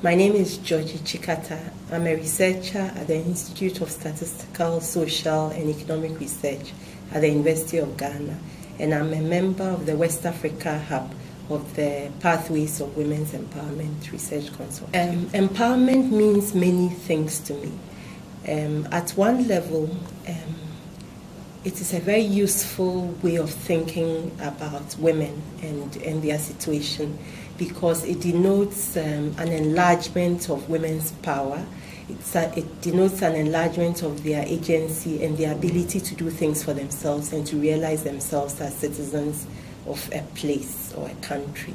My name is Dzodzi Tsikata. I'm a researcher at the Institute of Statistical, Social and Economic Research at the University of Ghana, and I'm a member of the West Africa Hub of the Pathways of Women's Empowerment Research Consortium. Empowerment means many things to me. At one level, it is a very useful way of thinking about women and their situation, because it denotes an enlargement of women's power. It denotes an enlargement of their agency and their ability to do things for themselves and to realize themselves as citizens of a place or a country.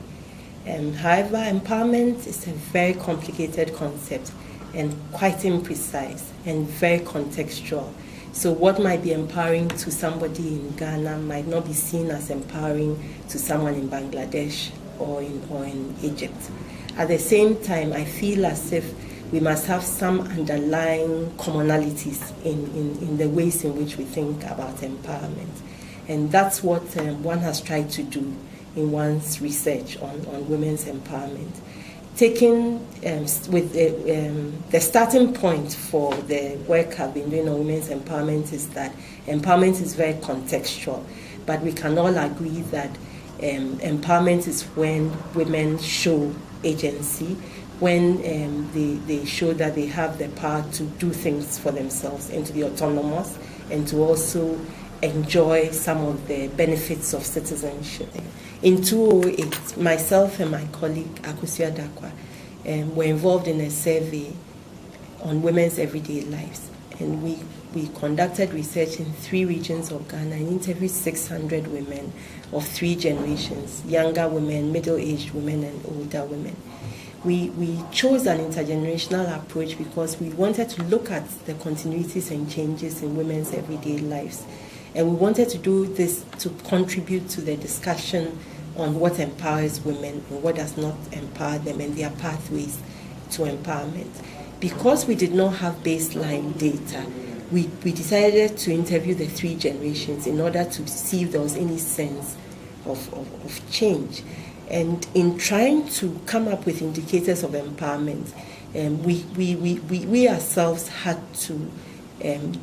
However, empowerment is a very complicated concept and quite imprecise and very contextual. So what might be empowering to somebody in Ghana might not be seen as empowering to someone in Bangladesh or in Egypt. At the same time, I feel as if we must have some underlying commonalities in the ways in which we think about empowerment. And that's what one has tried to do in one's research on women's empowerment. Taking with the starting point for the work I've been doing on women's empowerment is that empowerment is very contextual, but we can all agree that empowerment is when women show agency, when they show that they have the power to do things for themselves and to be autonomous and to also enjoy some of the benefits of citizenship. In 2008, myself and my colleague Akusua Dakwa were involved in a survey on women's everyday lives, and we conducted research in 3 regions of Ghana and interviewed 600 women of 3 generations: younger women, middle-aged women, and older women. We chose an intergenerational approach because we wanted to look at the continuities and changes in women's everyday lives. And we wanted to do this to contribute to the discussion on what empowers women and what does not empower them and their pathways to empowerment. Because we did not have baseline data, we decided to interview the 3 generations in order to see if there was any sense of change. And in trying to come up with indicators of empowerment, we ourselves had to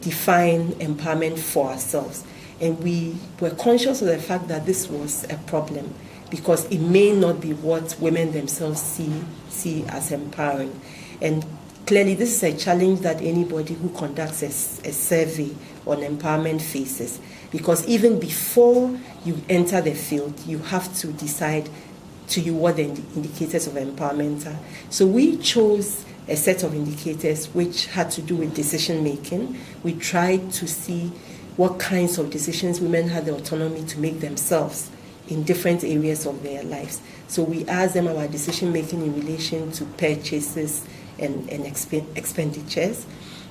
define empowerment for ourselves. And we were conscious of the fact that this was a problem because it may not be what women themselves see as empowering. And clearly this is a challenge that anybody who conducts a survey on empowerment faces, because even before you enter the field, you have to decide to you what the indicators of empowerment are. So we chose a set of indicators which had to do with decision making. We tried to see what kinds of decisions women had the autonomy to make themselves in different areas of their lives. So we asked them about decision making in relation to purchases and expenditures,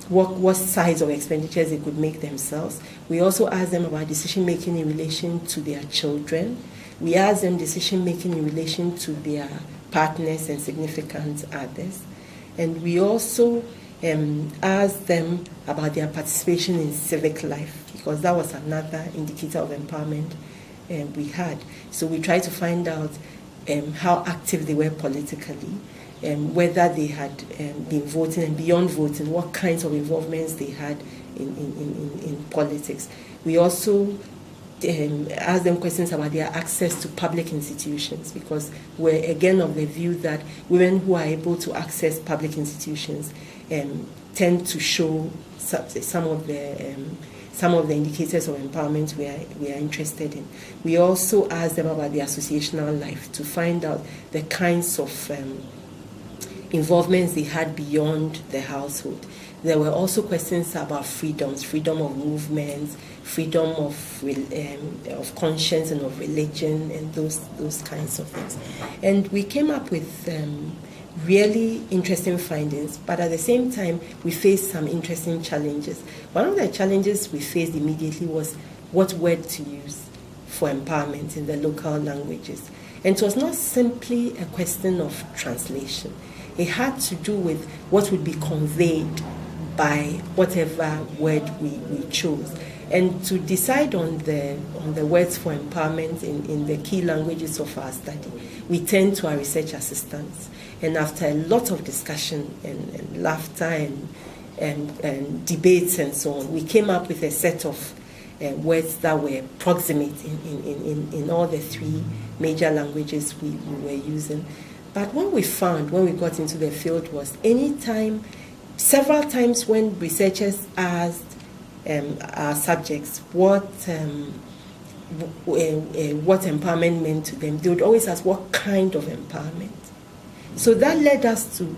what size of expenditures they could make themselves. We also asked them about decision making in relation to their children. We asked them decision making in relation to their partners and significant others. And we also asked them about their participation in civic life, because that was another indicator of empowerment we had. So we tried to find out how active they were politically, whether they had been voting, and beyond voting, what kinds of involvements they had in politics. We also ask them questions about their access to public institutions, because we're again of the view that women who are able to access public institutions tend to show some of the indicators of empowerment we are interested in. We also ask them about their associational life to find out the kinds of involvements they had beyond the household. There were also questions about freedoms, freedom of movement, freedom of conscience and of religion, and those kinds of things. And we came up with really interesting findings, but at the same time, we faced some interesting challenges. One of the challenges we faced immediately was what word to use for empowerment in the local languages. And it was not simply a question of translation. It had to do with what would be conveyed by whatever word we chose. And to decide on the words for empowerment in the key languages of our study, we turned to our research assistants. And after a lot of discussion and laughter and debates and so on, we came up with a set of words that were proximate in all the three major languages we were using. But what we found when we got into the field was several times when researchers asked our subjects what empowerment meant to them, they would always ask what kind of empowerment. So that led us to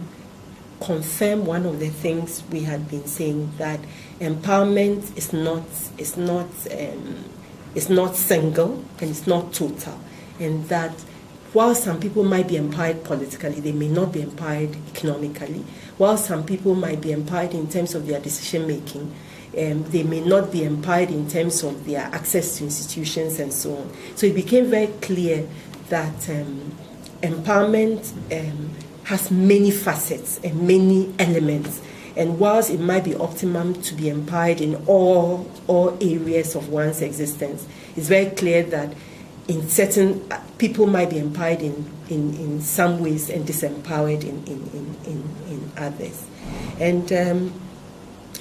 confirm one of the things we had been saying, that empowerment is not single and it's not total, and that while some people might be empowered politically, they may not be empowered economically. While some people might be empowered in terms of their decision making, they may not be empowered in terms of their access to institutions and so on. So it became very clear that empowerment has many facets and many elements. And whilst it might be optimum to be empowered in all areas of one's existence, it's very clear that in certain people might be empowered in some ways and disempowered in others. And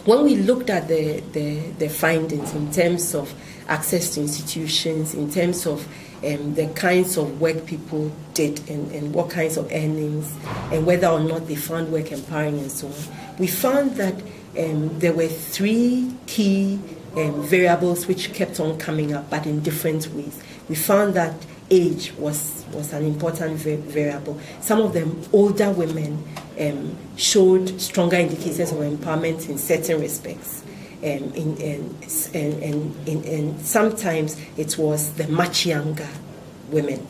when we looked at the findings in terms of access to institutions, in terms of the kinds of work people did and what kinds of earnings, and whether or not they found work empowering and so on, we found that there were three key variables which kept on coming up, but in different ways. We found that age was an important variable. Some of them, older women, showed stronger indicators of empowerment in certain respects. And sometimes it was the much younger women.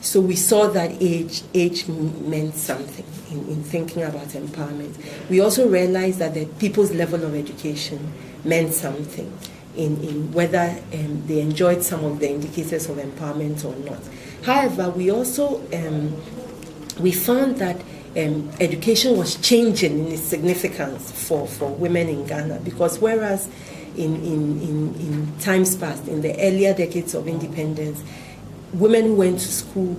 So we saw that age meant something in thinking about empowerment. We also realized that the people's level of education meant something in whether they enjoyed some of the indicators of empowerment or not. However, we also we found that education was changing in its significance for women in Ghana, because whereas in times past, in the earlier decades of independence, women who went to school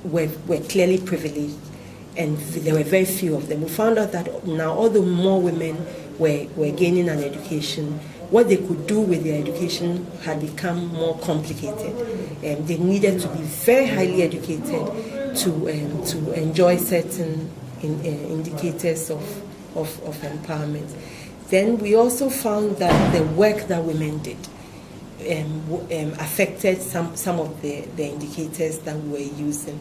were clearly privileged, and there were very few of them. We found out that now, although more women were gaining an education, what they could do with their education had become more complicated. They needed to be very highly educated to enjoy certain indicators of empowerment. Then we also found that the work that women did affected some of the indicators that we were using.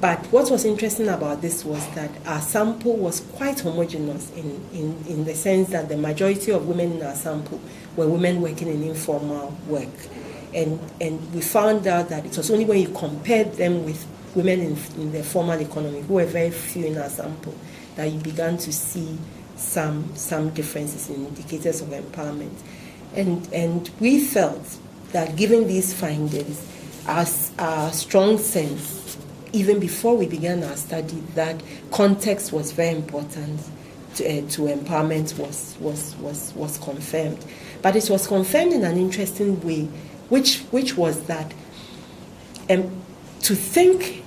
But what was interesting about this was that our sample was quite homogeneous in the sense that the majority of women in our sample were women working in informal work. And we found out that it was only when you compared them with women in the formal economy, who were very few in our sample, that you began to see some differences in indicators of empowerment. And we felt that given these findings, our strong sense, even before we began our study, that context was very important to empowerment was confirmed. But it was confirmed in an interesting way, which was that to think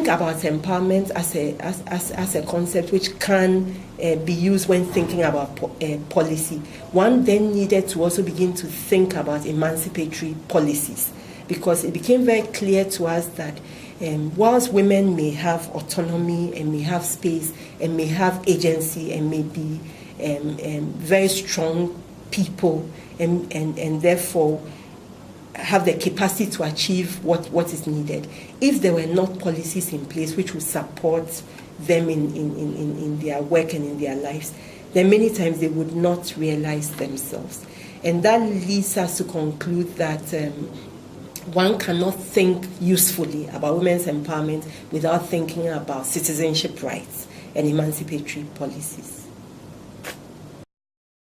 about empowerment as a concept which can be used when thinking about policy, one then needed to also begin to think about emancipatory policies, because it became very clear to us that whilst women may have autonomy and may have space and may have agency and may be very strong people and therefore have the capacity to achieve what is needed, if there were not policies in place which would support them in their work and in their lives, then many times they would not realize themselves. And that leads us to conclude that one cannot think usefully about women's empowerment without thinking about citizenship rights and emancipatory policies.